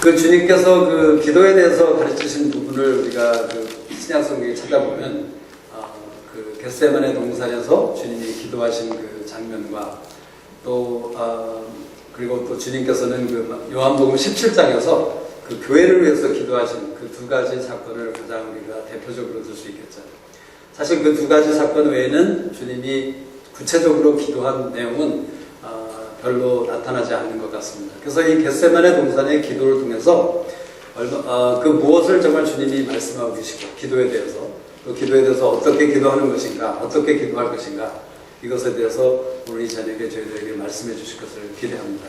그 주님께서 그 기도에 대해서 가르치신 부분을 우리가 그 신약성경에 찾아보면 그 겟세마네 동산에서 주님이 기도하신 그 장면과 또 그리고 또 주님께서는 그 요한복음 17장에서 그 교회를 위해서 기도하신 그 두 가지 사건을 가장 우리가 대표적으로 들 수 있겠죠. 사실 그 두 가지 사건 외에는 주님이 구체적으로 기도한 내용은 별로 나타나지 않는 것 같습니다. 그래서 이 겟세마네 동산의 기도를 통해서 그 무엇을 정말 주님이 말씀하고 계시고 기도에 대해서 또 기도에 대해서 어떻게 기도하는 것인가, 어떻게 기도할 것인가, 이것에 대해서 오늘 이 저녁에 저희들에게 말씀해 주실 것을 기대합니다.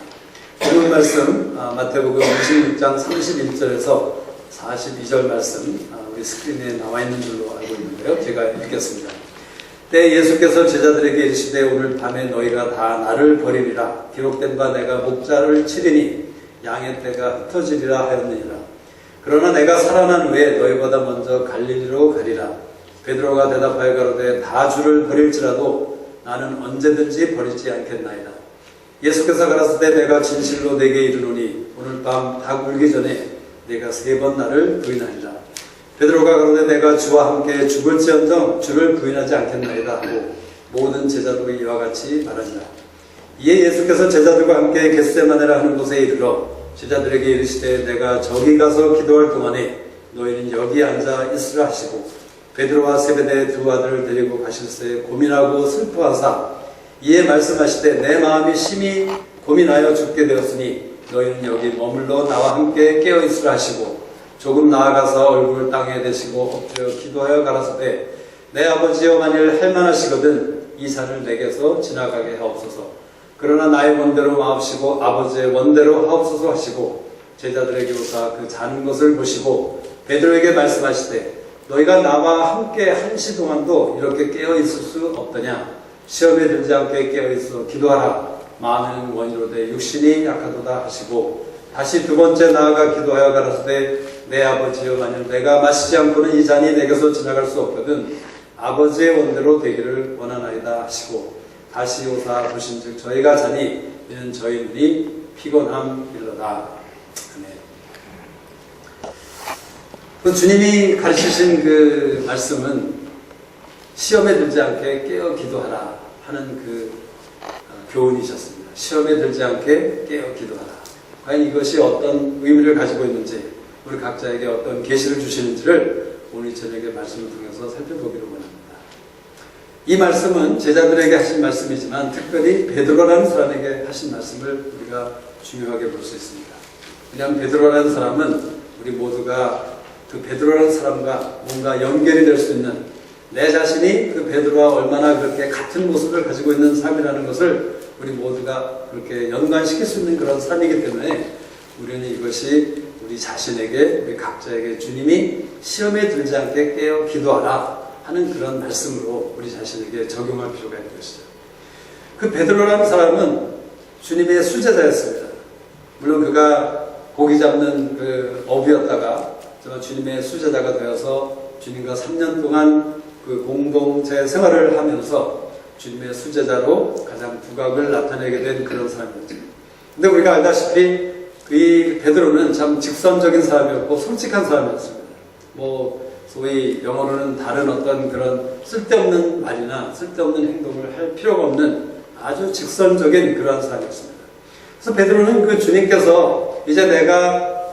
오늘 말씀 마태복음 26장 31절에서 42절 말씀 우리 스크린에 나와 있는 줄로 알고 있는데요. 제가 읽겠습니다. 때 예수께서 제자들에게 이르시되 오늘 밤에 너희가 다 나를 버리리라. 기록된 바 내가 목자를 치리니 양의 떼가 흩어지리라 하였느니라. 그러나 내가 살아난 후에 너희보다 먼저 갈릴리로 가리라. 베드로가 대답하여 가로되 다 주를 버릴지라도 나는 언제든지 버리지 않겠나이다. 예수께서 가라사대 내가 진실로 내게 이르노니 오늘 밤 닭 울기 전에 내가 3번 나를 부인하리라. 베드로가 가로되 내가 주와 함께 죽을지언정 주를 부인하지 않겠나이다 하고 모든 제자도 이와 같이 말하니라. 이에 예수께서 제자들과 함께 겟세마네라 하는 곳에 이르러 제자들에게 이르시되 내가 저기 가서 기도할 동안에 너희는 여기 앉아 있으라 하시고 베드로와 세베대의 두 아들을 데리고 가실새 고민하고 슬퍼하사 이에 말씀하시되 내 마음이 심히 고민하여 죽게 되었으니 너희는 여기 머물러 나와 함께 깨어 있으라 하시고 조금 나아가서 얼굴을 땅에 대시고 엎드려 기도하여 가라사대 내 아버지여 만일 할만하시거든 이 산을 내게서 지나가게 하옵소서. 그러나 나의 원대로 마옵시고 아버지의 원대로 하옵소서 하시고 제자들에게 오사 그 자는 것을 보시고 베드로에게 말씀하시되 너희가 나와 함께 1시 동안도 이렇게 깨어 있을 수 없더냐. 시험에 들지 않게 깨어 있어 기도하라. 마음은 원이로되 육신이 약하도다 하시고 다시 두 번째 나아가 기도하여 가라사대 내 아버지여 만일 내가 마시지 않고는 이 잔이 내게서 지나갈 수 없거든 아버지의 원대로 되기를 원하나이다 하시고 다시 오사 보신즉 저희가 자니 이는 저희 눈이 피곤함일로다. 그 주님이 가르치신 그 말씀은 시험에 들지 않게 깨어 기도하라 하는 그 교훈이셨습니다. 시험에 들지 않게 깨어 기도하라. 과연 이것이 어떤 의미를 가지고 있는지 우리 각자에게 어떤 계시를 주시는지를 오늘 저녁에 말씀을 통해서 살펴보기를 원합니다. 이 말씀은 제자들에게 하신 말씀이지만 특별히 베드로라는 사람에게 하신 말씀을 우리가 중요하게 볼 수 있습니다. 왜냐하면 베드로라는 사람은 우리 모두가 그 베드로라는 사람과 뭔가 연결이 될 수 있는 내 자신이 그 베드로와 얼마나 그렇게 같은 모습을 가지고 있는 삶이라는 것을 우리 모두가 그렇게 연관시킬 수 있는 그런 삶이기 때문에 우리는 이것이 우리 자신에게 우리 각자에게 주님이 시험에 들지 않게 깨어 기도하라 하는 그런 말씀으로 우리 자신에게 적용할 필요가 있는 것이죠. 그 베드로라는 사람은 주님의 수제자였습니다. 물론 그가 고기 잡는 그 어부였다가 주님의 수제자가 되어서 주님과 3년 동안 그 공동체 생활을 하면서 주님의 수제자로 가장 두각을 나타내게 된 그런 사람이었죠. 근데 우리가 알다시피 이 베드로는 참 직선적인 사람이었고 솔직한 사람이었습니다. 소위 영어로는 다른 어떤 그런 쓸데없는 말이나 쓸데없는 행동을 할 필요가 없는 아주 직선적인 그러한 사람이었습니다. 그래서 베드로는 그 주님께서 이제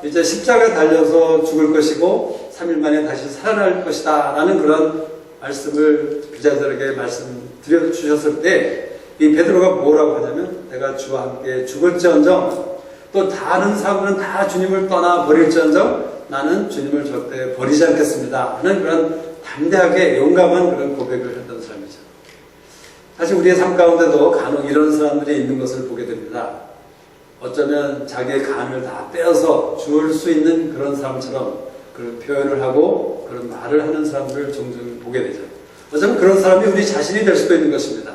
이제 십자가 달려서 죽을 것이고 3일 만에 다시 살아날 것이다 라는 그런 말씀을 제자들에게 말씀드려 주셨을 때 이 베드로가 뭐라고 하냐면 내가 주와 함께 죽을지언정 또 다른 사람들은 다 주님을 떠나 버릴지언정 나는 주님을 절대 버리지 않겠습니다 하는 그런 담대하게 용감한 그런 고백을 했던 사람이죠. 사실 우리의 삶 가운데도 간혹 이런 사람들이 있는 것을 보게 됩니다. 어쩌면 자기의 간을 다 빼어서 줄 수 있는 그런 사람처럼 그런 표현을 하고 그런 말을 하는 사람들을 종종 보게 되죠. 어쩌면 그런 사람이 우리 자신이 될 수도 있는 것입니다.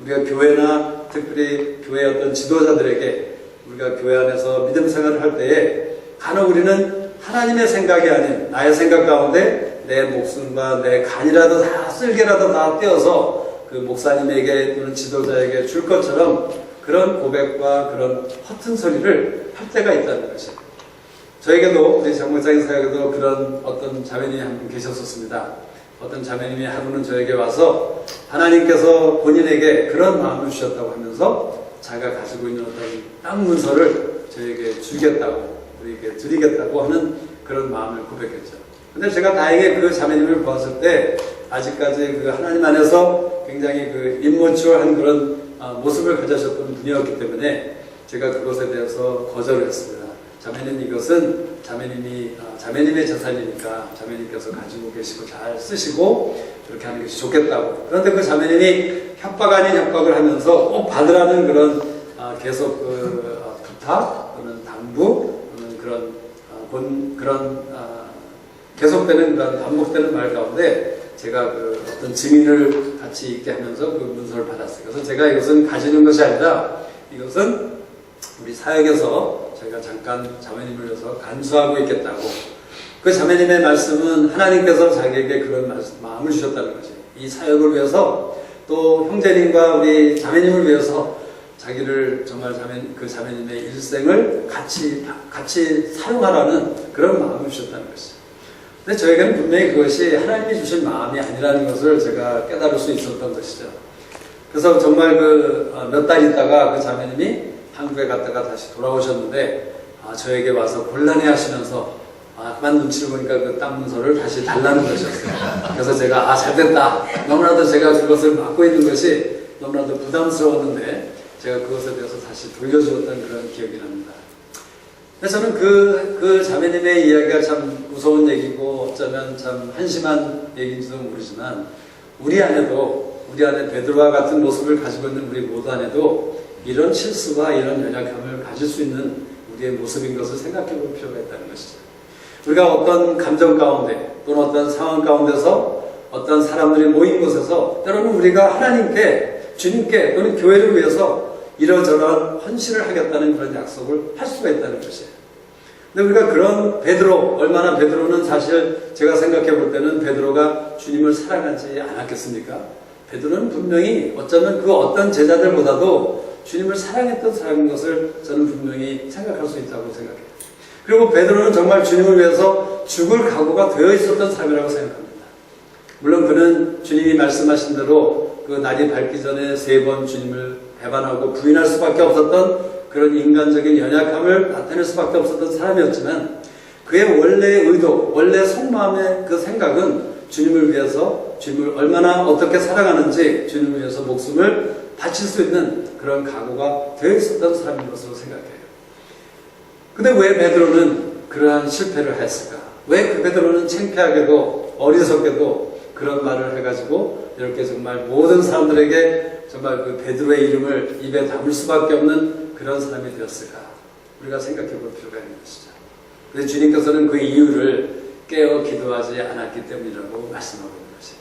우리가 교회나 특별히 교회의 어떤 지도자들에게 우리가 교회 안에서 믿음 생활을 할 때에 간혹 우리는 하나님의 생각이 아닌 나의 생각 가운데 내 목숨과 내 간이라도 다 쓸개라도 다 떼어서 그 목사님에게 또는 지도자에게 줄 것처럼 그런 고백과 그런 허튼 소리를 할 때가 있다는 것이에요. 저에게도 우리 장목장의 사역에도 그런 어떤 자매님이 한 분 계셨었습니다. 어떤 자매님이 하루는 저에게 와서 하나님께서 본인에게 그런 마음을 주셨다고 하면서 자기가 가지고 있는 어떤 땅 문서를 저에게 주겠다고, 우리에게 드리겠다고 하는 그런 마음을 고백했죠. 근데 제가 다행히 그 자매님을 보았을 때 아직까지 그 하나님 안에서 굉장히 그 임모추어한 그런 모습을 가지셨던 분이었기 때문에 제가 그것에 대해서 거절을 했습니다. 자매님, 이것은 자매님의 재산이니까 자매님께서 가지고 계시고 잘 쓰시고 그렇게 하는 것이 좋겠다고. 그런데 그 자매님이 협박 아닌 협박을 하면서 꼭 받으라는 그런 계속 그 부탁 또는 당부 또는 그런 계속되는 그런 반복되는 말 가운데 제가 그 어떤 증인을 같이 있게 하면서 그 문서를 받았어요. 그래서 제가 이것은 가지는 것이 아니라 이것은 우리 사역에서 저희가 잠깐 자매님을 위해서 간수하고 있겠다고. 그 자매님의 말씀은 하나님께서 자기에게 그런 마음을 주셨다는 거죠. 이 사역을 위해서 또 형제님과 우리 자매님을 위해서 자기를 정말 그 자매님의 일생을 같이 사용하라는 그런 마음을 주셨다는 것이죠. 근데 저에게는 분명히 그것이 하나님이 주신 마음이 아니라는 것을 제가 깨달을 수 있었던 것이죠. 그래서 정말 몇 달 있다가 그 자매님이 한국에 갔다가 다시 돌아오셨는데 저에게 와서 곤란해 하시면서 그만 눈치를 보니까 그 땅 문서를 다시 달라는 것이었어요. 그래서 제가 잘됐다. 너무나도 제가 그것을 맡고 있는 것이 너무나도 부담스러웠는데 제가 그것에 대해서 다시 돌려주었던 그런 기억이 납니다. 그래서 저는 그 자매님의 이야기가 참 무서운 얘기고 어쩌면 참 한심한 얘기인지도 모르지만 우리 안에 베드로와 같은 모습을 가지고 있는 우리 모두 안에도 이런 실수와 이런 연약함을 가질 수 있는 우리의 모습인 것을 생각해 볼 필요가 있다는 것이죠. 우리가 어떤 감정 가운데 또는 어떤 상황 가운데서 어떤 사람들이 모인 곳에서 때로는 우리가 하나님께, 주님께 또는 교회를 위해서 이러저러한 헌신을 하겠다는 그런 약속을 할 수가 있다는 것이에요. 근데 우리가 그런 베드로는 사실 제가 생각해 볼 때는 베드로가 주님을 사랑하지 않았겠습니까? 베드로는 분명히 어쩌면 그 어떤 제자들보다도 주님을 사랑했던 사람인 것을 저는 분명히 생각할 수 있다고 생각해요. 그리고 베드로는 정말 주님을 위해서 죽을 각오가 되어 있었던 사람이라고 생각합니다. 물론 그는 주님이 말씀하신 대로 그 날이 밝기 전에 3번 주님을 배반하고 부인할 수밖에 없었던 그런 인간적인 연약함을 나타낼 수밖에 없었던 사람이었지만 그의 원래의 의도, 원래 속마음의 그 생각은 주님을 위해서 주님을 얼마나 어떻게 사랑하는지 주님을 위해서 목숨을 바칠 수 있는 그런 각오가 되어 있었던 사람인 것으로 생각해요. 근데 왜 베드로는 그러한 실패를 했을까? 왜 그 베드로는 창피하게도 어리석게도 그런 말을 해가지고 이렇게 정말 모든 사람들에게 정말 그 베드로의 이름을 입에 담을 수밖에 없는 그런 사람이 되었을까? 우리가 생각해 볼 필요가 있는 것이죠. 그런데 주님께서는 그 이유를 깨어 기도하지 않았기 때문이라고 말씀하고 있는 것이에요.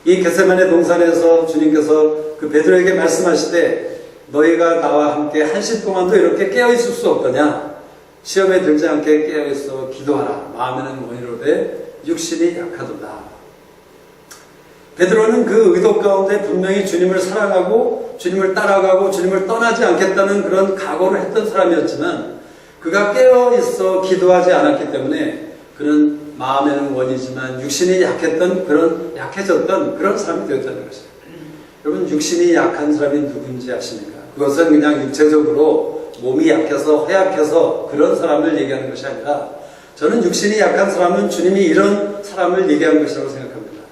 이 겟세마네 동산에서 주님께서 그 베드로에게 말씀하시되 너희가 나와 함께 1시 동안도 이렇게 깨어 있을 수 없더냐? 시험에 들지 않게 깨어 있어 기도하라. 마음에는 원이로되 육신이 약하도다. 베드로는 그 의도 가운데 분명히 주님을 사랑하고 주님을 따라가고 주님을 떠나지 않겠다는 그런 각오를 했던 사람이었지만 그가 깨어 있어 기도하지 않았기 때문에 그는 마음에는 원이지만 육신이 약해졌던 그런 사람이 되었다는 것이에요. 여러분, 육신이 약한 사람이 누군지 아십니까? 그것은 그냥 육체적으로 몸이 약해서 허약해서 그런 사람을 얘기하는 것이 아니라 저는 육신이 약한 사람은 주님이 이런 사람을 얘기한 것이라고 생각합니다.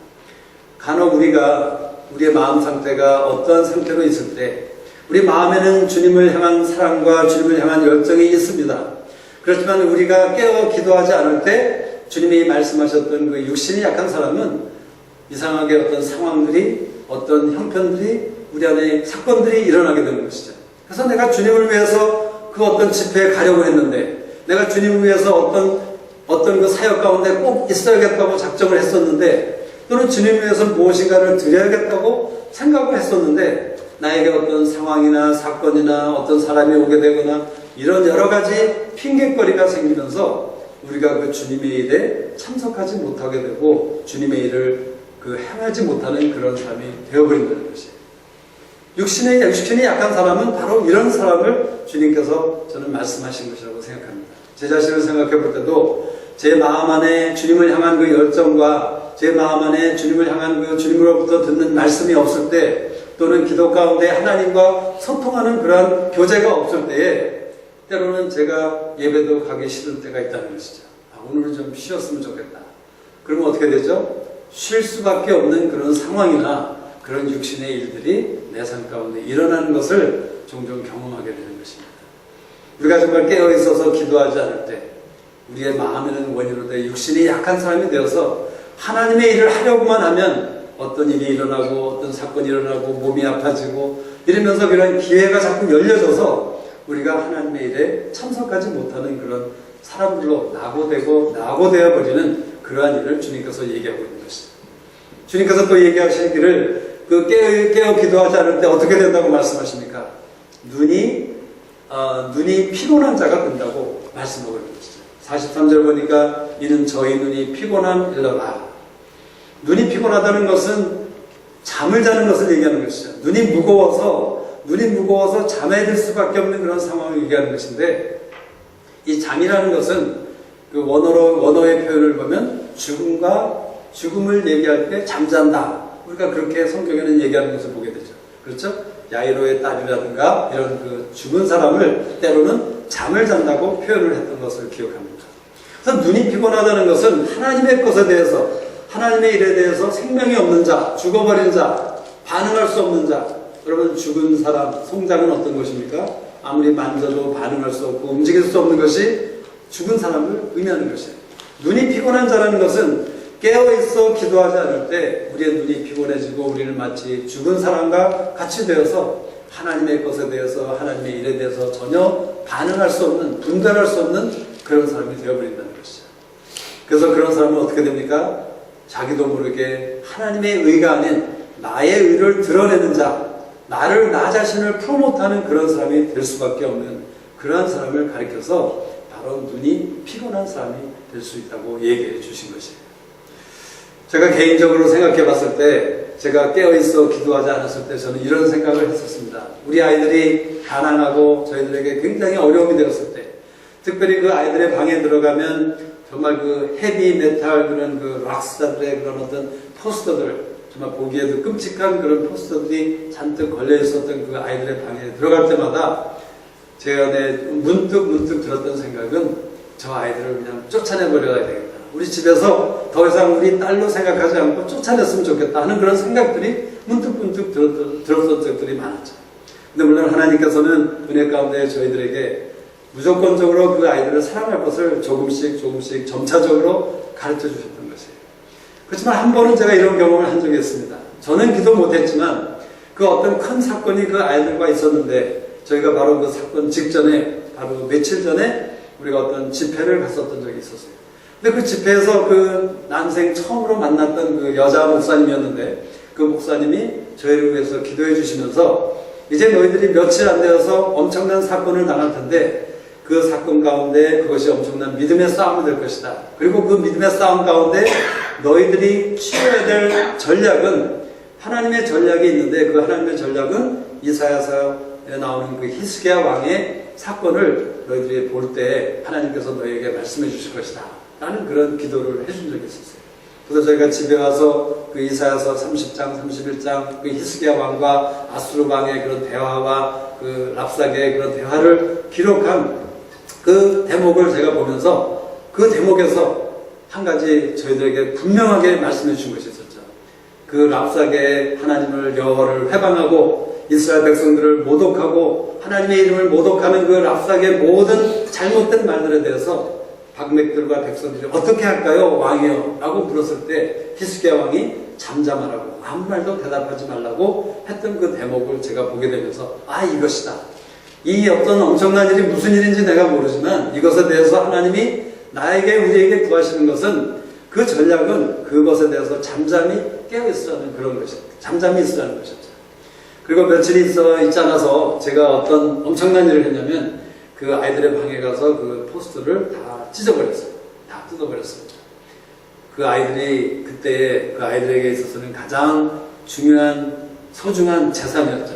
간혹 우리의 마음 상태가 어떠한 상태로 있을 때 우리 마음에는 주님을 향한 사랑과 주님을 향한 열정이 있습니다. 그렇지만 우리가 깨어 기도하지 않을 때 주님이 말씀하셨던 그 육신이 약한 사람은 이상하게 어떤 상황들이 어떤 형편들이 우리 안에 사건들이 일어나게 되는 것이죠. 그래서 내가 주님을 위해서 그 어떤 집회에 가려고 했는데 내가 주님을 위해서 어떤 그 사역 가운데 꼭 있어야겠다고 작정을 했었는데 또는 주님을 위해서 무엇인가를 드려야겠다고 생각을 했었는데 나에게 어떤 상황이나 사건이나 어떤 사람이 오게 되거나 이런 여러 가지 핑계거리가 생기면서 우리가 그 주님의 일에 참석하지 못하게 되고 주님의 일을 행하지 못하는 그런 사람이 되어버린다는 것이에요. 육신이 약한 사람은 바로 이런 사람을 주님께서 저는 말씀하신 것이라고 생각합니다. 제 자신을 생각해 볼 때도 제 마음 안에 주님을 향한 그 열정과 제 마음 안에 주님을 향한 그 주님으로부터 듣는 말씀이 없을 때, 또는 기도 가운데 하나님과 소통하는 그러한 교제가 없을 때에 때로는 제가 예배도 가기 싫을 때가 있다는 것이죠. 오늘은 좀 쉬었으면 좋겠다. 그러면 어떻게 되죠? 쉴 수밖에 없는 그런 상황이나 그런 육신의 일들이 내 삶 가운데 일어나는 것을 종종 경험하게 되는 것입니다. 우리가 정말 깨어있어서 기도하지 않을 때 우리의 마음에는 원인으로 돼 육신이 약한 사람이 되어서 하나님의 일을 하려고만 하면 어떤 일이 일어나고 어떤 사건이 일어나고 몸이 아파지고 이러면서 그런 기회가 자꾸 열려져서 우리가 하나님의 일에 참석하지 못하는 그런 사람들로 낙오되어 버리는 그러한 일을 주님께서 얘기하고 있는 것이죠. 주님께서 또 얘기하시기를 그 깨어 기도하지 않을 때 어떻게 된다고 말씀하십니까? 눈이 피곤한 자가 된다고 말씀하고 있는 것이죠. 43절 보니까 이는 저희 눈이 피곤함일러라. 눈이 피곤하다는 것은 잠을 자는 것을 얘기하는 것이죠. 눈이 무거워서 잠에 들 수밖에 없는 그런 상황을 얘기하는 것인데, 이 잠이라는 것은 그 원어의 표현을 보면 죽음을 얘기할 때 잠잔다. 우리가 그렇게 성경에는 얘기하는 것을 보게 되죠. 그렇죠? 야이로의 딸이라든가 이런 그 죽은 사람을 때로는 잠을 잔다고 표현을 했던 것을 기억합니다. 그래서 눈이 피곤하다는 것은 하나님의 것에 대해서, 하나님의 일에 대해서 생명이 없는 자, 죽어버린 자, 반응할 수 없는 자. 여러분, 죽은 사람, 송장은 어떤 것입니까? 아무리 만져도 반응할 수 없고 움직일 수 없는 것이 죽은 사람을 의미하는 것이에요. 눈이 피곤한 자라는 것은 깨어있어 기도하지 않을 때 우리의 눈이 피곤해지고 우리는 마치 죽은 사람과 같이 되어서 하나님의 것에 대해서, 하나님의 일에 대해서 전혀 반응할 수 없는, 분별할 수 없는 그런 사람이 되어버린다는 것이죠. 그래서 그런 사람은 어떻게 됩니까? 자기도 모르게 하나님의 의가 아닌 나의 의를 드러내는 자, 나 자신을 프로모트하는 그런 사람이 될 수밖에 없는 그러한 사람을 가리켜서 바로 눈이 피곤한 사람이 될 수 있다고 얘기해 주신 것이에요. 제가 개인적으로 생각해 봤을 때, 제가 깨어있어 기도하지 않았을 때 저는 이런 생각을 했었습니다. 우리 아이들이 가난하고 저희들에게 굉장히 어려움이 되었을 때, 특별히 그 아이들의 방에 들어가면 정말 그 헤비 메탈 그런 그 락스타들의 그런 어떤 포스터들, 정말 보기에도 끔찍한 그런 포스터들이 잔뜩 걸려 있었던 그 아이들의 방에 들어갈 때마다 제가 문득 들었던 생각은 저 아이들을 그냥 쫓아내버려야 되겠다. 우리 집에서 더 이상 우리 딸로 생각하지 않고 쫓아냈으면 좋겠다 하는 그런 생각들이 문득 들었던 적들이 많았죠. 근데 물론 하나님께서는 은혜 가운데 저희들에게 무조건적으로 그 아이들을 사랑할 것을 조금씩 점차적으로 가르쳐 주셨던 것이에요. 그렇지만 한 번은 제가 이런 경험을 한 적이 있습니다. 저는 기도 못했지만 그 어떤 큰 사건이 그 아이들과 있었는데, 저희가 바로 그 사건 직전에, 바로 며칠 전에 우리가 어떤 집회를 갔었던 적이 있었어요. 근데 그 집회에서 그 난생 처음으로 만났던 그 여자 목사님이었는데, 그 목사님이 저희를 위해서 기도해 주시면서 이제 너희들이 며칠 안 되어서 엄청난 사건을 당할 텐데 그 사건 가운데 그것이 엄청난 믿음의 싸움이 될 것이다. 그리고 그 믿음의 싸움 가운데 너희들이 취해야 될 전략은 하나님의 전략이 있는데, 그 하나님의 전략은 이사야서에 나오는 그 히스기야 왕의 사건을 너희들이 볼 때 하나님께서 너희에게 말씀해 주실 것이다 라는 그런 기도를 해준 적이 있었어요. 그래서 저희가 집에 와서 그 이사야서 30장, 31장 그 히스기야 왕과 아수르 왕의 그런 대화와 그 랍사게의 그런 대화를 기록한 그 대목을 제가 보면서 그 대목에서 한 가지 저희들에게 분명하게 말씀해 주신 것이 있었죠. 그 랍사게의 하나님을 여호와를 회방하고 이스라엘 백성들을 모독하고 하나님의 이름을 모독하는 그 랍사게의 모든 잘못된 말들에 대해서 박맥들과 백성들이 어떻게 할까요? 왕이요? 라고 물었을 때 히스기야 왕이 잠잠하라고, 아무 말도 대답하지 말라고 했던 그 대목을 제가 보게 되면서 이것이다. 이 어떤 엄청난 일이 무슨 일인지 내가 모르지만 이것에 대해서 하나님이 우리에게 구하시는 것은, 그 전략은 그것에 대해서 잠잠히 깨어있으라는 그런 것이었죠. 잠잠히 있으라는 것이었죠. 그리고 며칠이 있지 않아서 제가 어떤 엄청난 일을 했냐면 그 아이들의 방에 가서 그 포스터를 다 찢어버렸어요. 다 뜯어버렸습니다. 그 아이들이 그때 그 아이들에게 있어서는 가장 중요한 소중한 재산이었죠.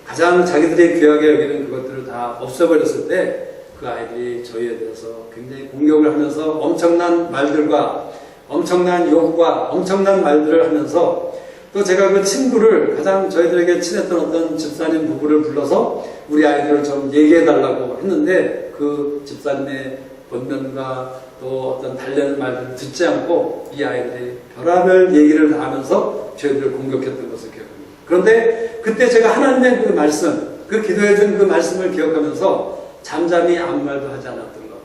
가장 자기들이 귀하게 여기는 그것들을 다 없애버렸을 때 그 아이들이 저희에 대해서 굉장히 공격을 하면서 엄청난 말들과 엄청난 욕과 엄청난 말들을 하면서 또 제가 그 친구를 가장 저희들에게 친했던 어떤 집사님 부부를 불러서 우리 아이들을 좀 얘기해달라고 했는데 그 집사님의 본면과 또 어떤 달래는 말들을 듣지 않고 이 아이들이 별의별 얘기를 다 하면서 저희들을 공격했던 것을 기억합니다. 그런데 그때 제가 하나님의 그 말씀, 그 기도해준 그 말씀을 기억하면서 잠잠히 아무 말도 하지 않았던 것.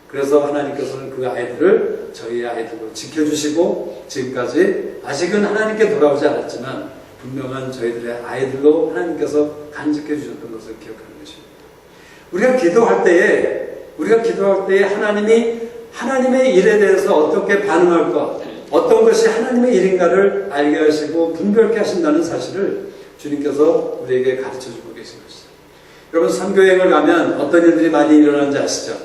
그래서 하나님께서는 그 아이들을 저희의 아이들로 지켜주시고 지금까지 아직은 하나님께 돌아오지 않았지만 분명한 저희들의 아이들로 하나님께서 간직해 주셨던 것을 기억하는 것입니다. 우리가 기도할 때에 하나님이 하나님의 일에 대해서 어떻게 반응할 것, 어떤 것이 하나님의 일인가를 알게 하시고 분별케 하신다는 사실을 주님께서 우리에게 가르쳐주고 계신 것이죠. 여러분 선교여행을 가면 어떤 일들이 많이 일어나는지 아시죠?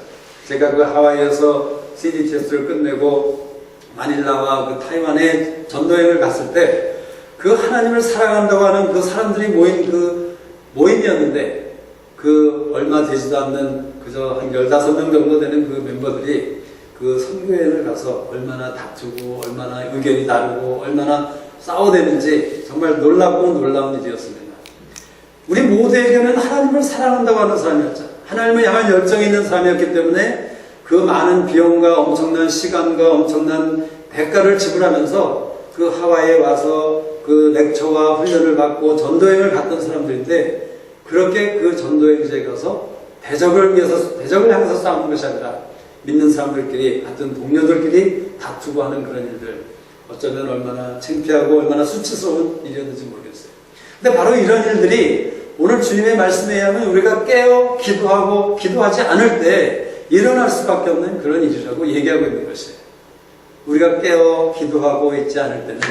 제가 그 하와이에서 CD 테스트를 끝내고 마닐라와 그 타이완에 전도여행을 갔을 때 그 하나님을 사랑한다고 하는 그 사람들이 모인 그 모임이었는데 그 얼마 되지도 않는 그저 한 15명 정도 되는 그 멤버들이 그 선교여행을 가서 얼마나 다투고 얼마나 의견이 다르고 얼마나 싸워대는지 정말 놀랍고 놀라운 일이었습니다. 우리 모두에게는 하나님을 사랑한다고 하는 사람이었죠. 하나님을 향한 열정이 있는 사람이었기 때문에 그 많은 비용과 엄청난 시간과 엄청난 대가를 지불하면서 그 하와이에 와서 그 렉처와 훈련을 받고 전도여행을 갔던 사람들인데 그렇게 그 전도여행지에 가서 대적을 향해서 싸우는 것이 아니라 믿는 사람들끼리 같은 동료들끼리 다투고 하는 그런 일들 어쩌면 얼마나 창피하고 얼마나 수치스러운 일이었는지 모르겠어요. 근데 바로 이런 일들이 오늘 주님의 말씀에 의하면 우리가 깨어 기도하고 기도하지 않을 때 일어날 수밖에 없는 그런 일이라고 얘기하고 있는 것이에요. 우리가 깨어 기도하고 있지 않을 때는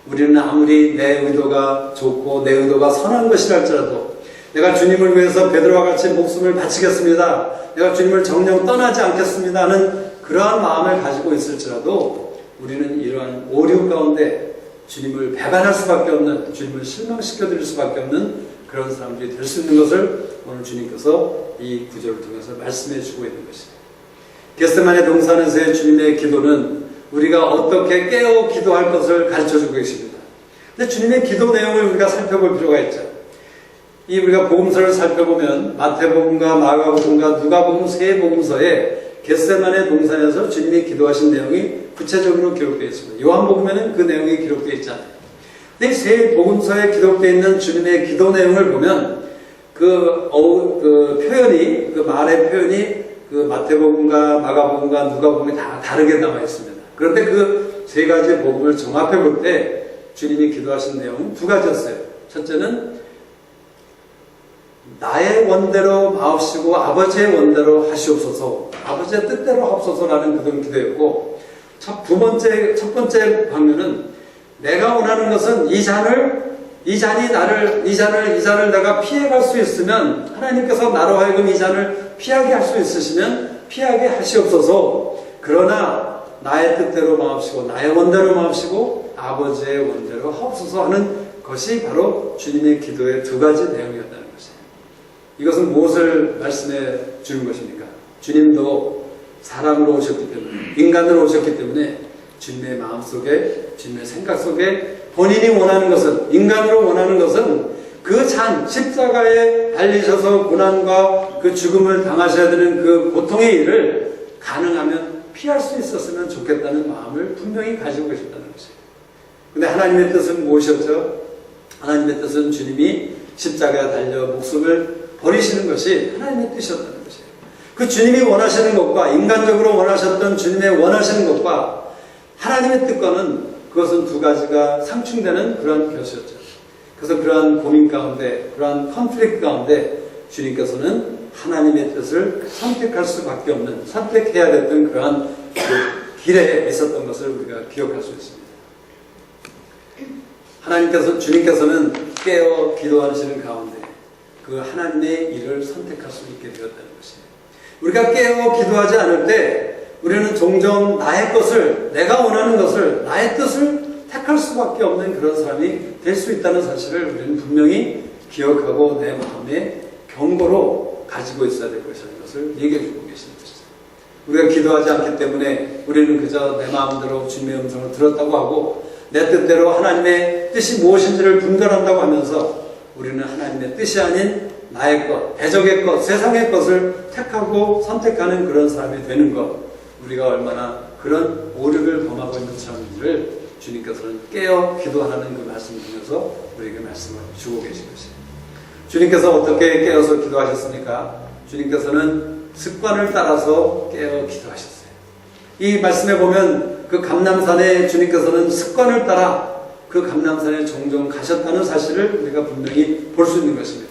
우리는 아무리 내 의도가 좋고 내 의도가 선한 것이라 할지라도 내가 주님을 위해서 베드로와 같이 목숨을 바치겠습니다. 내가 주님을 정녕 떠나지 않겠습니다 하는 그러한 마음을 가지고 있을지라도 우리는 이러한 오류 가운데 주님을 배반할 수밖에 없는, 주님을 실망시켜드릴 수밖에 없는 그런 사람들이 될 수 있는 것을 오늘 주님께서 이 구절을 통해서 말씀해 주고 있는 것입니다. 겟세마네 동산에서의 주님의 기도는 우리가 어떻게 깨어 기도할 것을 가르쳐주고 계십니다. 근데 주님의 기도 내용을 우리가 살펴볼 필요가 있죠. 이 우리가 복음서를 살펴보면 마태복음과 마가복음과 누가복음 세 복음서에 겟세마네 동산에서 주님이 기도하신 내용이 구체적으로 기록되어 있습니다. 요한복음에는 그 내용이 기록되어 있지 않아요. 근데 세 복음서에 기록되어 있는 주님의 기도 내용을 보면 그 표현이, 그 말의 표현이 그 마태복음과 마가복음과 누가복음이 다 다르게 나와 있습니다. 그런데 그 세 가지 복음을 종합해 볼 때 주님이 기도하신 내용은 두 가지였어요. 첫째는 나의 원대로 마옵시고 아버지의 원대로 하시옵소서, 아버지의 뜻대로 하옵소서라는 그런 기도였고, 첫 번째 방면은 내가 원하는 것은 이 잔을 내가 피해갈 수 있으면 하나님께서 나로 하여금 이 잔을 피하게 할 수 있으시면 피하게 하시옵소서. 그러나 나의 뜻대로 마옵시고 나의 원대로 마옵시고 아버지의 원대로 하옵소서 하는 것이 바로 주님의 기도의 두 가지 내용이었다는 것이에요. 이것은 무엇을 말씀해 주는 것입니까? 주님도 사람으로 오셨기 때문에, 인간으로 오셨기 때문에 주님의 마음속에, 주님의 생각 속에 본인이 원하는 것은, 인간으로 원하는 것은 그 십자가에 달리셔서 고난과 그 죽음을 당하셔야 되는 그 고통의 일을 가능하면 피할 수 있었으면 좋겠다는 마음을 분명히 가지고 계셨다는 것이에요. 근데 하나님의 뜻은 무엇이었죠? 하나님의 뜻은 주님이 십자가에 달려 목숨을 버리시는 것이 하나님의 뜻이었다는 것이에요. 그 주님이 원하시는 것과 인간적으로 원하셨던 주님의 원하시는 것과 하나님의 뜻과는 그것은 두 가지가 상충되는 그러한 것이었죠. 그래서 그러한 고민 가운데, 그러한 컨플릭트 가운데 주님께서는 하나님의 뜻을 선택할 수밖에 없는, 선택해야 됐던 그러한 그 길에 있었던 것을 우리가 기억할 수 있습니다. 주님께서는 깨어 기도하시는 가운데 그 하나님의 일을 선택할 수 있게 되었다는 것이에요. 우리가 깨어 기도하지 않을 때 우리는 종종 나의 것을, 내가 원하는 것을, 나의 뜻을 택할 수밖에 없는 그런 사람이 될 수 있다는 사실을 우리는 분명히 기억하고 내 마음에 경고로 가지고 있어야 될 것이라는 것입니다. 것을 얘기해 주고 계시는 것이죠. 우리가 기도하지 않기 때문에 우리는 그저 내 마음대로 주님의 음성을 들었다고 하고 내 뜻대로 하나님의 뜻이 무엇인지를 분별한다고 하면서 우리는 하나님의 뜻이 아닌 나의 것, 대적의 것, 세상의 것을 택하고 선택하는 그런 사람이 되는 것, 우리가 얼마나 그런 오류를 범하고 있는 사람인지를 주님께서는 깨어 기도하라는 그 말씀을 통해서 우리에게 말씀을 주고 계신 것이에요. 주님께서 어떻게 깨어서 기도하셨습니까? 주님께서는 습관을 따라서 깨어 기도하셨어요. 이 말씀에 보면 그 감람산에 주님께서는 습관을 따라 그 감람산에 종종 가셨다는 사실을 우리가 분명히 볼 수 있는 것입니다.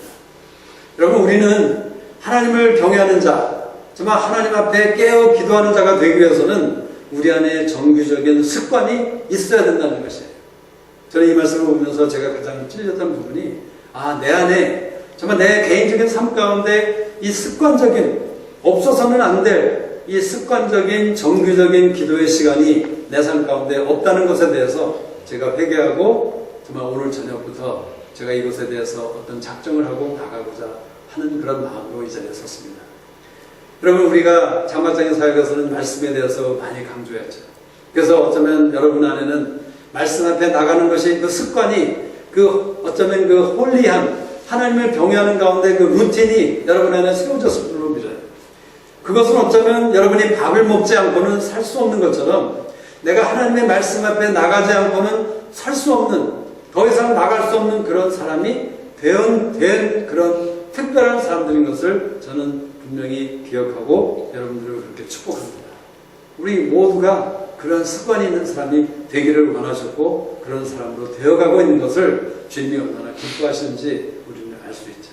여러분, 우리는 하나님을 경외하는 자, 정말 하나님 앞에 깨어 기도하는 자가 되기 위해서는 우리 안에 정규적인 습관이 있어야 된다는 것이에요. 저는 이 말씀을 보면서 제가 가장 찔렸던 부분이 내 안에 정말 내 개인적인 삶 가운데 이 습관적인 없어서는 안 될 이 습관적인 정규적인 기도의 시간이 내 삶 가운데 없다는 것에 대해서 제가 회개하고 정말 오늘 저녁부터 제가 이것에 대해서 어떤 작정을 하고 나가고자 하는 그런 마음으로 이 자리에 섰습니다. 여러분, 우리가 장막장인 사역에서는 말씀에 대해서 많이 강조했죠. 그래서 어쩌면 여러분 안에는 말씀 앞에 나가는 것이 그 습관이 어쩌면 그 홀리한 하나님을 경외하는 가운데 그 루틴이 여러분 안에 세워졌을 줄로 믿어요. 그것은 어쩌면 여러분이 밥을 먹지 않고는 살 수 없는 것처럼 내가 하나님의 말씀 앞에 나가지 않고는 살 수 없는, 더 이상 나갈 수 없는 그런 사람이 된 그런 특별한 사람들인 것을 저는 분명히 기억하고 여러분들을 그렇게 축복합니다. 우리 모두가 그런 습관이 있는 사람이 되기를 원하셨고 그런 사람으로 되어가고 있는 것을 주님이 얼마나 기뻐하시는지 우리는 알 수 있죠.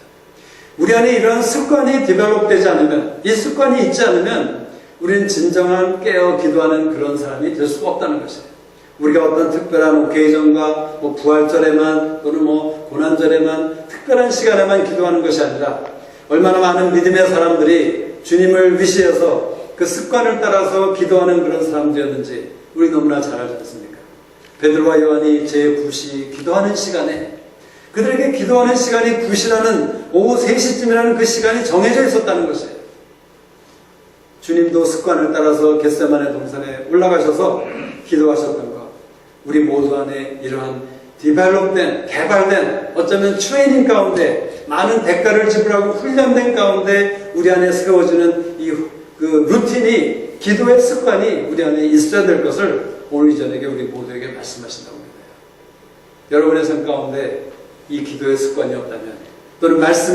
우리 안에 이런 습관이 디벨롭되지 않으면, 이 습관이 있지 않으면 우리는 진정한 깨어 기도하는 그런 사람이 될 수가 없다는 것이에요. 우리가 어떤 특별한 오케이전과 부활절에만 또는 고난절에만 특별한 시간에만 기도하는 것이 아니라 얼마나 많은 믿음의 사람들이 주님을 위시해서 그 습관을 따라서 기도하는 그런 사람들이었는지 우리 너무나 잘 알지 않습니까? 베드로와 요한이 제9시 기도하는 시간에 그들에게 기도하는 시간이 9시라는 오후 3시쯤이라는 그 시간이 정해져 있었다는 것이에요. 주님도 습관을 따라서 겟세마네 동산에 올라가셔서 기도하셨던 것, 우리 모두 안에 이러한 디벨롭된, 개발된, 어쩌면 트레이닝 가운데 많은 대가를 지불하고 훈련된 가운데 우리 안에 세워지는 그 루틴이, 기도의 습관이 우리 안에 있어야 될 것을 오늘 이 저녁에 우리 모두에게 말씀하신다고 합니다. 여러분의 삶 가운데 이 기도의 습관이 없다면, 또는 말씀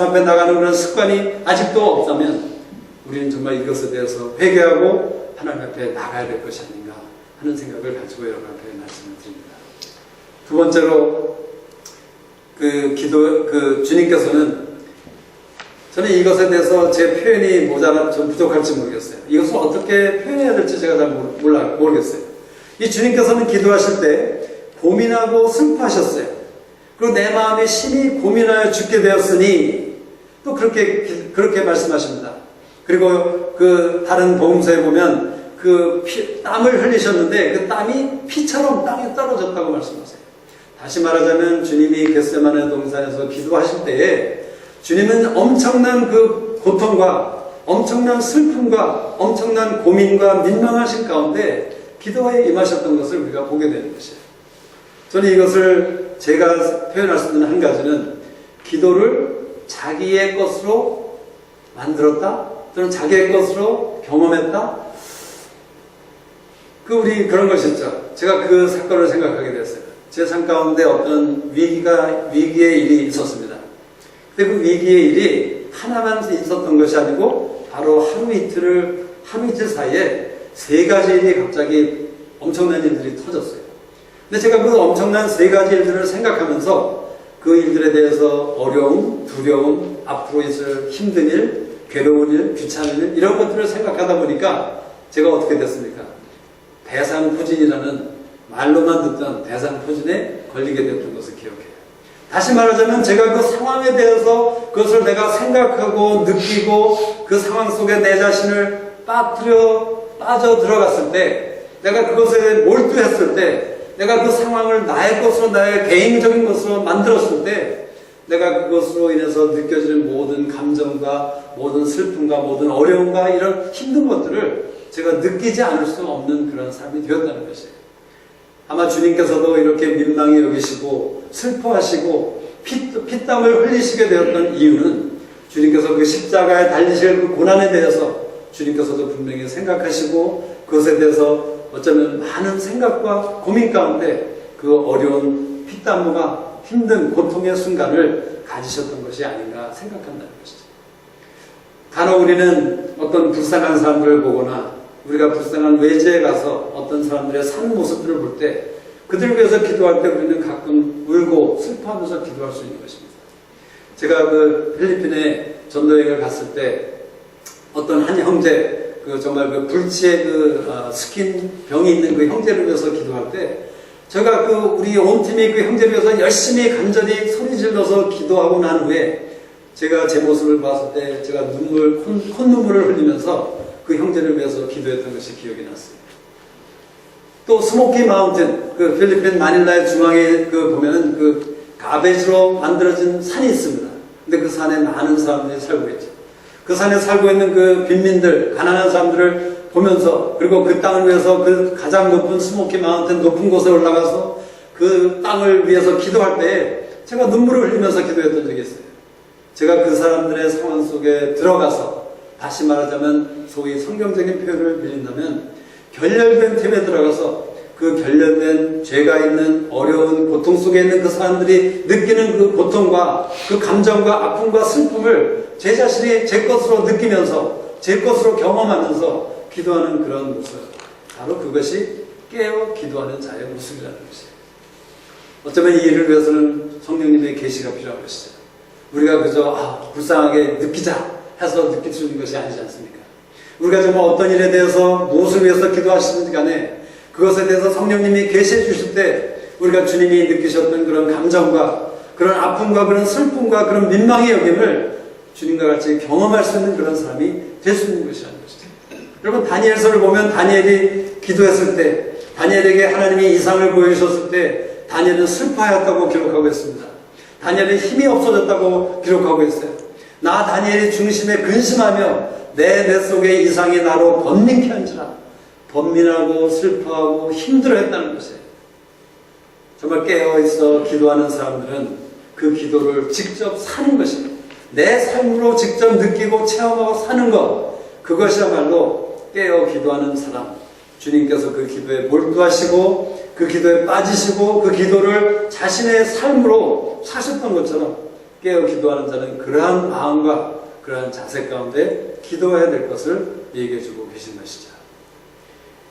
앞에 나가는 그런 습관이 아직도 없다면 우리는 정말 이것에 대해서 회개하고 하나님 앞에 나가야 될 것이 아닌가 하는 생각을 가지고 여러분 앞에 말씀을 드립니다. 두 번째로 주님께서는, 저는 이것에 대해서 제 표현이 좀 부족할지 모르겠어요. 이것을 어떻게 표현해야 될지 제가 잘 모르겠어요. 이 주님께서는 기도하실 때 고민하고 슬퍼하셨어요. 그리고 내 마음이 심히 고민하여 죽게 되었으니 또 그렇게 말씀하십니다. 그리고 그 다른 복음서에 보면 땀을 흘리셨는데 그 땀이 피처럼 땅에 떨어졌다고 말씀하세요. 다시 말하자면 주님이 겟세마네 동산에서 기도하실 때에 주님은 엄청난 그 고통과 엄청난 슬픔과 엄청난 고민과 민망하신 가운데 기도에 임하셨던 것을 우리가 보게 되는 것이에요. 저는 이것을 제가 표현할 수 있는 한 가지는 기도를 자기의 것으로 만들었다 또는 자기의 것으로 경험했다, 우리 그런 것이 있죠. 제가 그 사건을 생각하게 됐어요. 제 삶 가운데 어떤 위기의 일이 있었습니다. 근데 그 위기의 일이 하나만 있었던 것이 아니고 바로 하루 이틀 사이에 3가지 일이 갑자기 엄청난 일들이 터졌어요. 근데 제가 그 엄청난 3가지 일들을 생각하면서 그 일들에 대해서 어려움, 두려움, 앞으로 있을 힘든 일, 괴로운 일, 귀찮은 일, 이런 것들을 생각하다 보니까 제가 어떻게 됐습니까? 대상포진이라는 말로만 듣던 대상포진에 걸리게 됐던 것을 기억해요. 다시 말하자면 제가 그 상황에 대해서 그것을 내가 생각하고 느끼고 그 상황 속에 내 자신을 빠져 들어갔을 때, 내가 그것에 몰두했을 때, 내가 그 상황을 나의 것으로, 나의 개인적인 것으로 만들었을 때 내가 그것으로 인해서 느껴지는 모든 감정과 모든 슬픔과 모든 어려움과 이런 힘든 것들을 제가 느끼지 않을 수 없는 그런 삶이 되었다는 것이에요. 아마 주님께서도 이렇게 민망히 여기시고 슬퍼하시고 피땀을 흘리시게 되었던 이유는 주님께서 그 십자가에 달리실 그 고난에 대해서 주님께서도 분명히 생각하시고 그것에 대해서 어쩌면 많은 생각과 고민 가운데 그 어려운 피땀과 힘든 고통의 순간을 가지셨던 것이 아닌가 생각한다는 것이죠. 간혹 우리는 어떤 불쌍한 사람들을 보거나 우리가 불쌍한 외지에 가서 어떤 사람들의 사는 모습들을 볼 때 그들을 위해서 기도할 때 우리는 가끔 울고 슬퍼하면서 기도할 수 있는 것입니다. 제가 그 필리핀에 전도여행을 갔을 때 어떤 한 형제, 정말 그 불치의 스킨 병이 있는 그 형제를 위해서 기도할 때 제가 우리 온 팀이 그 형제를 위해서 열심히 간절히 소리 질러서 기도하고 난 후에 제가 제 모습을 봤을 때 제가 콧눈물을 흘리면서 그 형제를 위해서 기도했던 것이 기억이 났어요. 또 스모키 마운틴, 그 필리핀 마닐라의 중앙에 보면은 가베지로 만들어진 산이 있습니다. 근데 그 산에 많은 사람들이 살고 있죠. 그 산에 살고 있는 그 빈민들, 가난한 사람들을 보면서 그리고 그 땅을 위해서 그 가장 높은 스모키 마운틴 높은 곳에 올라가서 그 땅을 위해서 기도할 때 제가 눈물을 흘리면서 기도했던 적이 있어요. 제가 그 사람들의 상황 속에 들어가서 다시 말하자면 소위 성경적인 표현을 빌린다면 결렬된 틈에 들어가서 그 결렬된 죄가 있는 어려운 고통 속에 있는 그 사람들이 느끼는 그 고통과 그 감정과 아픔과 슬픔을 제 자신이 제 것으로 느끼면서 제 것으로 경험하면서 기도하는 그런 모습, 바로 그것이 깨어 기도하는 자의 모습이라는 것이에요. 어쩌면 이 일을 위해서는 성령님의 계시가 필요한 것이죠. 우리가 그저 불쌍하게 느끼자 해서 느낄 수 있는 것이 아니지 않습니까? 우리가 정말 어떤 일에 대해서 무엇을 위해서 기도하시는지 간에 그것에 대해서 성령님이 계시해 주실 때 우리가 주님이 느끼셨던 그런 감정과 그런 아픔과 그런 슬픔과 그런 민망의 여김을 주님과 같이 경험할 수 있는 그런 사람이 될 수 있는 것이라는 것이죠. 여러분 다니엘서를 보면 다니엘이 기도했을 때 다니엘에게 하나님이 이상을 보여주셨을 때 다니엘은 슬퍼하였다고 기록하고 있습니다. 다니엘은 힘이 없어졌다고 기록하고 있어요. 나 다니엘이 중심에 근심하며 내 속에 이상이 나로 번민케 한지라. 번민하고 슬퍼하고 힘들어했다는 것이에요. 정말 깨어있어 기도하는 사람들은 그 기도를 직접 사는 것입니다. 내 삶으로 직접 느끼고 체험하고 사는 것, 그것이야말로 깨어 기도하는 사람. 주님께서 그 기도에 몰두하시고 그 기도에 빠지시고 그 기도를 자신의 삶으로 사셨던 것처럼 깨어 기도하는 자는 그러한 마음과 그러한 자세 가운데 기도해야 될 것을 얘기해주고 계신 것이죠.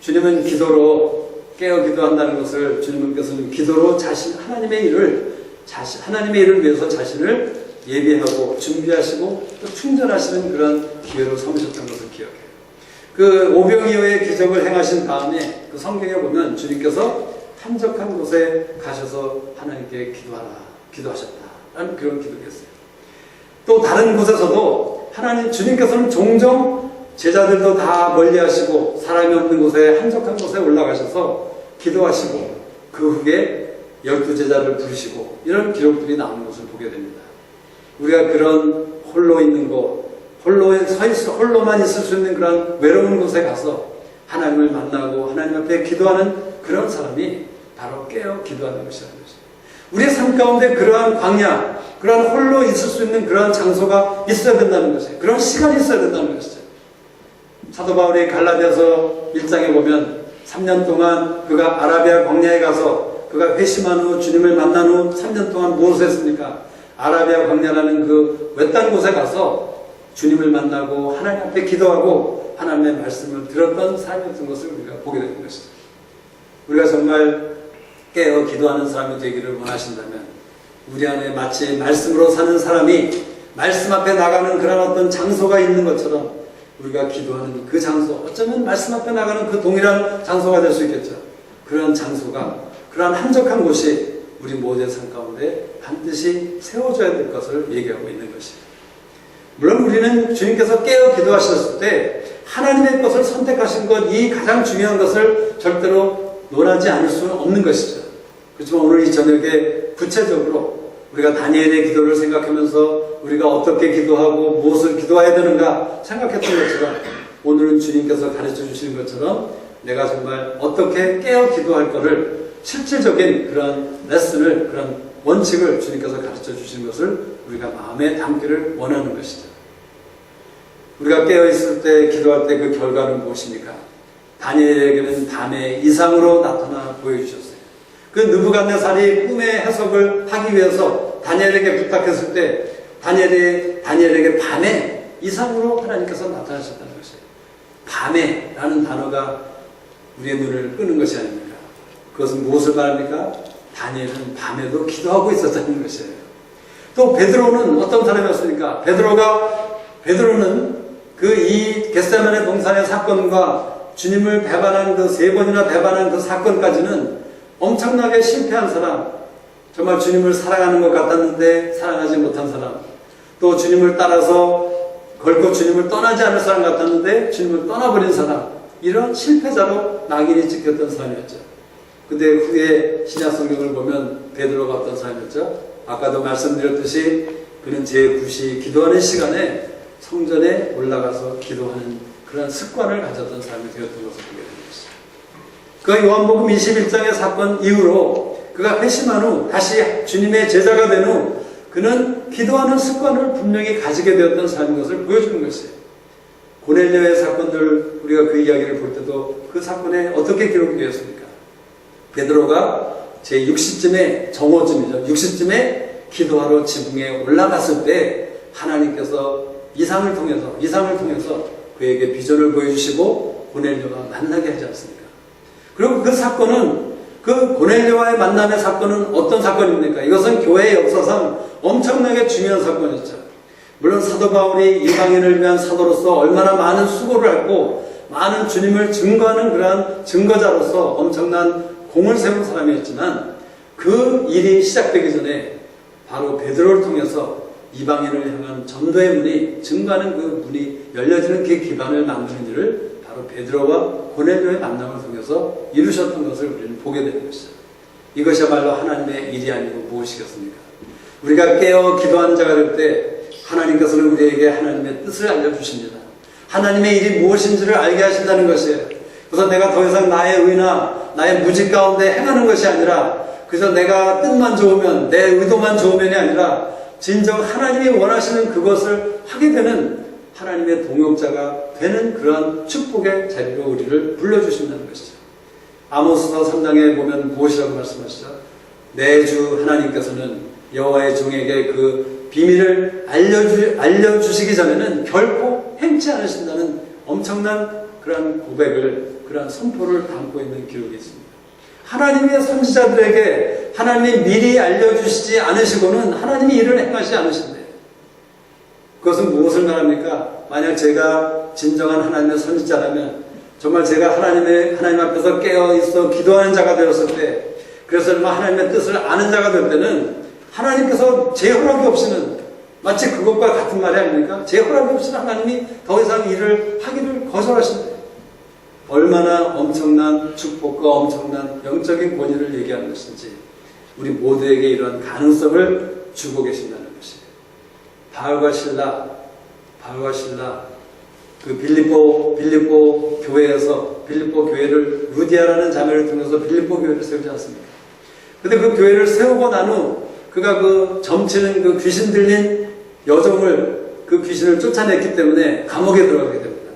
주님은 기도로 깨어 기도한다는 것을 주님께서는 기도로 하나님의 일을 위해서 자신을 예비하고 준비하시고 또 충전하시는 그런 기회로 삼으셨던 것을 기억해요. 그 오병이어의 기적을 행하신 다음에 그 성경에 보면 주님께서 한적한 곳에 가셔서 하나님께 기도하셨다라는 그런 기도를 했어요. 또 다른 곳에서도 주님께서는 종종 제자들도 다 멀리 하시고 사람이 없는 곳에 한적한 곳에 올라가셔서 기도하시고 그 후에 12제자를 부르시고 이런 기록들이 나오는 것을 보게 됩니다. 우리가 그런 홀로 있는 곳, 홀로만 있을 수 있는 그런 외로운 곳에 가서 하나님을 만나고 하나님 앞에 기도하는 그런 사람이 바로 깨어 기도하는 것이라는 것입니다. 우리의 삶 가운데 그러한 광야, 그러한 홀로 있을 수 있는 그러한 장소가 있어야 된다는 것이에요. 그런 시간이 있어야 된다는 것이죠. 사도 바울이 갈라디아서 1장에 보면 3년 동안 그가 아라비아 광야에 가서 그가 회심한 후 주님을 만난 후 3년 동안 무엇을 했습니까? 아라비아 광야라는 그 외딴 곳에 가서 주님을 만나고 하나님 앞에 기도하고 하나님의 말씀을 들었던 삶이었던 것을 우리가 보게 되는 것이죠. 우리가 정말 깨어 기도하는 사람이 되기를 원하신다면 우리 안에 마치 말씀으로 사는 사람이 말씀 앞에 나가는 그런 어떤 장소가 있는 것처럼 우리가 기도하는 그 장소, 어쩌면 말씀 앞에 나가는 그 동일한 장소가 될 수 있겠죠. 그런 장소가, 그런 한적한 곳이 우리 모두의 삶 가운데 반드시 세워져야 될 것을 얘기하고 있는 것입니다. 물론 우리는 주님께서 깨어 기도하셨을 때 하나님의 것을 선택하신 것, 이 가장 중요한 것을 절대로 논하지 않을 수는 없는 것이죠. 그렇지만 오늘 이 저녁에 구체적으로 우리가 다니엘의 기도를 생각하면서 우리가 어떻게 기도하고 무엇을 기도해야 되는가 생각했던 것처럼 오늘은 주님께서 가르쳐 주시는 것처럼 내가 정말 어떻게 깨어 기도할 것을 실질적인 그런 레슨을, 그런 원칙을 주님께서 가르쳐 주신 것을 우리가 마음에 담기를 원하는 것이죠. 우리가 깨어있을 때 기도할 때 그 결과는 무엇입니까? 다니엘에게는 밤에 이상으로 나타나 보여주셨어요. 그 느부갓네살이 꿈의 해석을 하기 위해서 다니엘에게 부탁했을 때 다니엘에게 밤에 이상으로 하나님께서 나타나셨다는 것이에요. 밤에 라는 단어가 우리의 눈을 끄는 것이 아닙니까? 그것은 무엇을 말합니까? 다니엘은 밤에도 기도하고 있었다는 것이에요. 또 베드로는 어떤 사람이었습니까? 베드로는 그 이 겟세마네 동산의 사건과 주님을 배반한 그 3번이나 배반한 그 사건까지는 엄청나게 실패한 사람, 정말 주님을 사랑하는 것 같았는데 사랑하지 못한 사람, 또 주님을 따라서 결코 주님을 떠나지 않을 사람 같았는데 주님을 떠나버린 사람, 이런 실패자로 낙인이 찍혔던 사람이었죠. 근데 후에 신약 성경을 보면 베드로가 어떤 사람이었죠? 아까도 말씀드렸듯이 그는 제9시 기도하는 시간에 성전에 올라가서 기도하는 그런 습관을 가졌던 사람이 되었던 것을 보게 됩니다. 그 요한복음 21장의 사건 이후로 그가 회심한 후 다시 주님의 제자가 된 후 그는 기도하는 습관을 분명히 가지게 되었던 사람인 것을 보여주는 것이에요. 고넬료의 사건들 우리가 그 이야기를 볼 때도 그 사건에 어떻게 기록이 되었습니까? 베드로가 제60쯤에 정오쯤이죠. 60쯤에 기도하러 지붕에 올라갔을 때 하나님께서 이상을 통해서 그에게 비전을 보여주시고 고넬료가 만나게 하지 않습니까? 그리고 그 사건은 그 고넬료와의 만남의 사건은 어떤 사건입니까? 이것은 교회의 역사상 엄청나게 중요한 사건이었죠. 물론 사도 바울이 이방인을 위한 사도로서 얼마나 많은 수고를 했고 많은 주님을 증거하는 그러한 증거자로서 엄청난 공을 세운 사람이었지만 그 일이 시작되기 전에 바로 베드로를 통해서 이방인을 향한 전도의 문이 증거하는 그 문이 열려지는 그 기반을 만드는 일을 바로 베드로와 고넬료의 만남을 통해서 이루셨던 것을 우리는 보게 되는 것이죠. 이것이야말로 하나님의 일이 아니고 무엇이겠습니까? 우리가 깨어 기도하는 자가 될 때 하나님께서는 우리에게 하나님의 뜻을 알려주십니다. 하나님의 일이 무엇인지를 알게 하신다는 것이에요. 그래서 내가 더 이상 나의 의나 나의 무지 가운데 행하는 것이 아니라 그래서 내가 뜻만 좋으면 내 의도만 좋으면이 아니라 진정 하나님이 원하시는 그것을 하게 되는 하나님의 동역자가 되는 그러한 축복의 자리로 우리를 불러주신다는 것이죠. 아모스서 3장에 보면 무엇이라고 말씀하시죠? 내 주 하나님께서는 여호와의 종에게 그 비밀을 알려주시기 전에는 결코 행치 않으신다는 엄청난 그러한 고백을, 그러한 선포를 담고 있는 기록이 있습니다. 하나님의 선지자들에게 하나님이 미리 알려주시지 않으시고는 하나님이 일을 행하지 않으신대. 그것은 무엇을 말합니까? 만약 제가 진정한 하나님의 선지자라면 정말 제가 하나님 앞에서 깨어있어 기도하는 자가 되었을 때, 그래서 하나님의 뜻을 아는 자가 될 때는 하나님께서 제 허락이 없이는, 마치 그것과 같은 말이 아닙니까? 제 허락이 없이는 하나님이 더 이상 일을 하기를 거절하신대. 얼마나 엄청난 축복과 엄청난 영적인 권위를 얘기하는 것인지 우리 모두에게 이러한 가능성을 주고 계신다는 것이에요. 바울과 신라 그 빌립보 교회에서 빌립보 교회를 루디아라는 자매를 통해서 빌립보 교회를 세우지 않습니까? 근데 그 교회를 세우고 난 후 그가 그 점치는 그 귀신 들린 여종을, 그 귀신을 쫓아냈기 때문에 감옥에 들어가게 됩니다.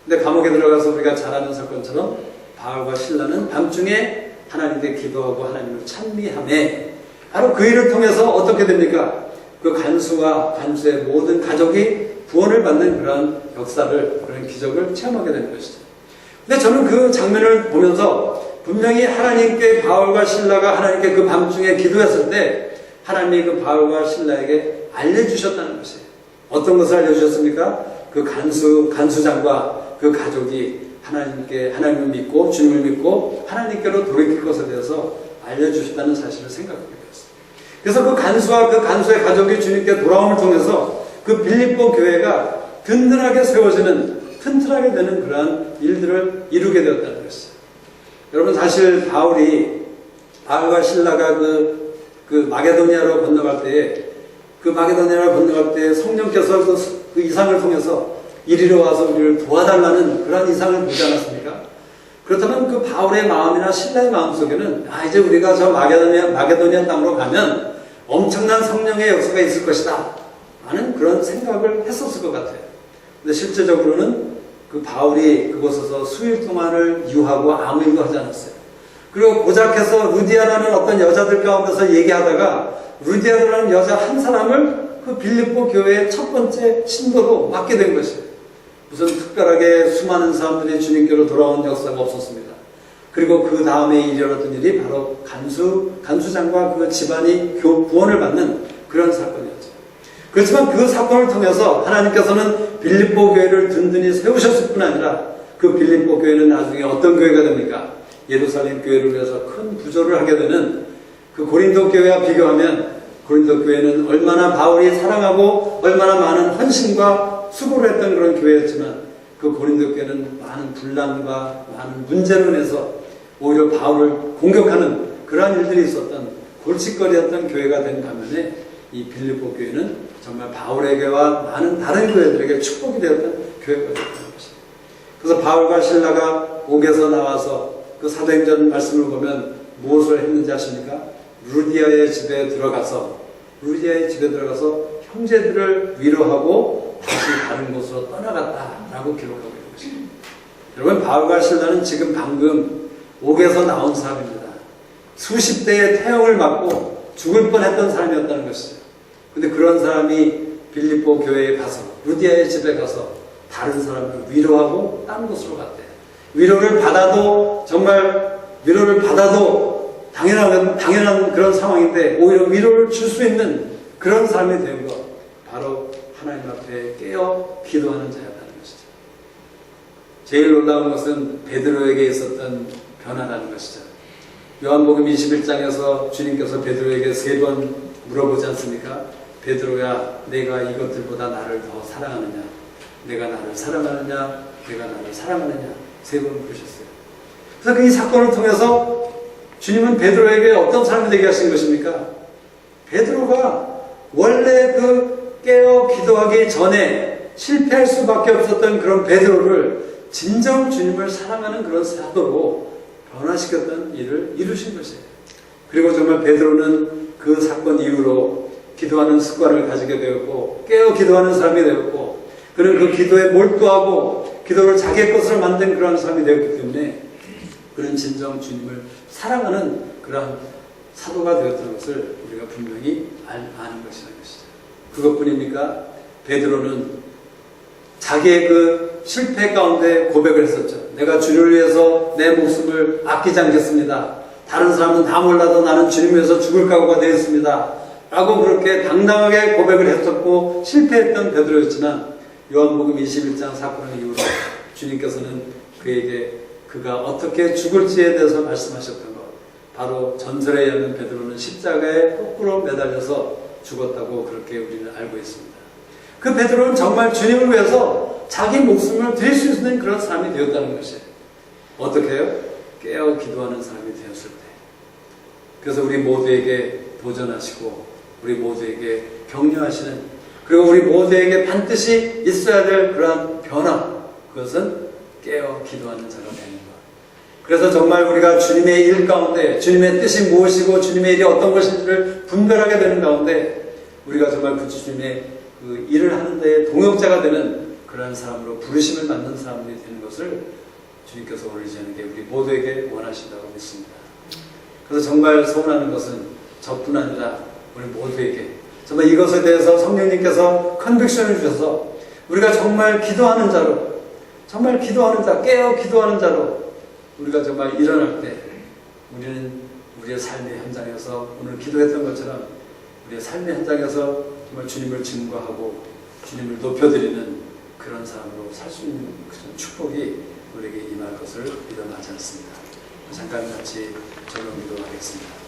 근데 감옥에 들어가서 우리가 잘 아는 사건처럼 바울과 신라는 밤중에 하나님께 기도하고 하나님을 찬미하며 바로 그 일을 통해서 어떻게 됩니까? 그 간수와 간수의 모든 가족이 구원을 받는 그런 역사를, 그런 기적을 체험하게 되는 것이죠. 근데 저는 그 장면을 보면서 분명히 하나님께 바울과 신라가 하나님께 그 밤중에 기도했을 때 하나님이 그 바울과 신라에게 알려주셨다는 것이에요. 어떤 것을 알려주셨습니까? 그 간수장과 그 가족이 하나님을 믿고 주님을 믿고 하나님께로 돌이킬 것에 대해서 알려주셨다는 사실을 생각하게 되었습니다. 그래서 그 간수와 그 간수의 가족이 주님께 돌아옴을 통해서 그 빌립보 교회가 든든하게 세워지는, 튼튼하게 되는 그러한 일들을 이루게 되었다는 것이죠. 여러분, 사실 바울과 신라가 그 그 마게도니아로 건너갈 때에 성령께서 그 이상을 통해서 이리로 와서 우리를 도와달라는 그런 이상을 보지 않았습니까? 그렇다면 그 바울의 마음이나 신라의 마음 속에는 이제 우리가 저 마게도니아 땅으로 가면 엄청난 성령의 역사가 있을 것이다 라는 그런 생각을 했었을 것 같아요. 근데 실제적으로는 그 바울이 그곳에서 수일 동안을 유하고 아무 일도 하지 않았어요. 그리고 고작해서 루디아라는 어떤 여자들 가운데서 얘기하다가 루디아라는 여자 한 사람을 그 빌립보 교회의 첫 번째 신도로 맡게 된 것이에요. 무슨 특별하게 수많은 사람들이 주님께로 돌아온 역사가 없었습니다. 그리고 그 다음에 일어났던 일이 바로 간수장과 그 집안이 구원을 받는 그런 사건이었죠. 그렇지만 그 사건을 통해서 하나님께서는 빌립보 교회를 든든히 세우셨을 뿐 아니라 그 빌립보 교회는 나중에 어떤 교회가 됩니까? 예루살렘 교회를 위해서 큰 부조를 하게 되는 그 고린도 교회와 비교하면 고린도 교회는 얼마나 바울이 사랑하고 얼마나 많은 헌신과 수고를 했던 그런 교회였지만 그 고린도 교회는 많은 분란과 많은 문제로 인해서 오히려 바울을 공격하는 그러한 일들이 있었던 골칫거리였던 교회가 된 반면에 이 빌립보 교회는 정말 바울에게와 많은 다른 교회들에게 축복이 되었던 교회가 되었던 것입니다. 그래서 바울과 신라가 옥에서 나와서 그 사도행전 말씀을 보면 무엇을 했는지 아십니까? 루디아의 집에 들어가서 형제들을 위로하고 다시 다른 곳으로 떠나갔다라고 기록하고 있는 것입니다. 여러분, 바울과 신라는 지금 방금 옥에서 나온 사람입니다. 수십 대의 태형을 맞고 죽을 뻔했던 사람이었다는 것이죠. 근데 그런 사람이 빌립보 교회에 가서 루디아의 집에 가서 다른 사람을 위로하고 딴 곳으로 갔대. 위로를 받아도 당연한 그런 상황인데 오히려 위로를 줄 수 있는 그런 사람이 된 것, 바로 하나님 앞에 깨어 기도하는 자였다는 것이죠. 제일 놀라운 것은 베드로에게 있었던 변화라는 것이죠. 요한복음 21장에서 주님께서 베드로에게 3번 물어보지 않습니까? 베드로야, 내가 이것들보다 나를 더 사랑하느냐? 내가 나를 사랑하느냐? 내가 나를 사랑하느냐? 3번 물으셨어요. 그래서 이 사건을 통해서 주님은 베드로에게 어떤 사람이 되게 하신 것입니까? 베드로가 원래 그 깨어 기도하기 전에 실패할 수밖에 없었던 그런 베드로를 진정 주님을 사랑하는 그런 사도로 변화시켰던 일을 이루신 것이에요. 그리고 정말 베드로는 그 사건 이후로 기도하는 습관을 가지게 되었고 깨어 기도하는 사람이 되었고 그는 그 기도에 몰두하고 기도를 자기의 것으로 만든 그런 사람이 되었기 때문에 그는 진정 주님을 사랑하는 그러한 사도가 되었다는 것을 우리가 분명히 아는 것이라는 것이죠. 그것뿐입니까? 베드로는 자기의 그 실패 가운데 고백을 했었죠. 내가 주를 위해서 내 목숨을 아끼지 않겠습니다. 다른 사람은 다 몰라도 나는 주님 위해서 죽을 각오가 되었습니다. 라고 그렇게 당당하게 고백을 했었고 실패했던 베드로였지만 요한복음 21장 사건 이후로 주님께서는 그에게 그가 어떻게 죽을지에 대해서 말씀하셨던 것, 바로 전설에 의하면 베드로는 십자가에 거꾸로 매달려서 죽었다고 그렇게 우리는 알고 있습니다. 그 베드로는 정말 주님을 위해서 자기 목숨을 드릴 수 있는 그런 사람이 되었다는 것이에요. 어떻게 해요? 깨어 기도하는 사람이 되었을 때. 그래서 우리 모두에게 도전하시고 우리 모두에게 격려하시는, 그리고 우리 모두에게 반드시 있어야 될 그러한 변화, 그것은 깨어 기도하는 자가 되는 것. 그래서 정말 우리가 주님의 일 가운데 주님의 뜻이 무엇이고 주님의 일이 어떤 것인지를 분별하게 되는 가운데 우리가 정말 그 주님의 그 일을 하는 데에 동역자가 되는 그러한 사람으로 부르심을 받는 사람들이 되는 것을 주님께서 오늘 이제는 게 우리 모두에게 원하신다고 믿습니다. 그래서 정말 소원하는 것은 저뿐 아니라 우리 모두에게 정말 이것에 대해서 성령님께서 컨빅션을 주셔서 우리가 정말 기도하는 자로, 정말 기도하는 자, 깨어 기도하는 자로 우리가 정말 일어날 때 우리는 우리의 삶의 현장에서 오늘 기도했던 것처럼 우리의 삶의 현장에서 정말 주님을 증거하고 주님을 높여드리는 그런 사람으로 살 수 있는 그런 축복이 우리에게 임할 것을 믿어 마지 않습니다. 잠깐 같이 저녁 기도하겠습니다.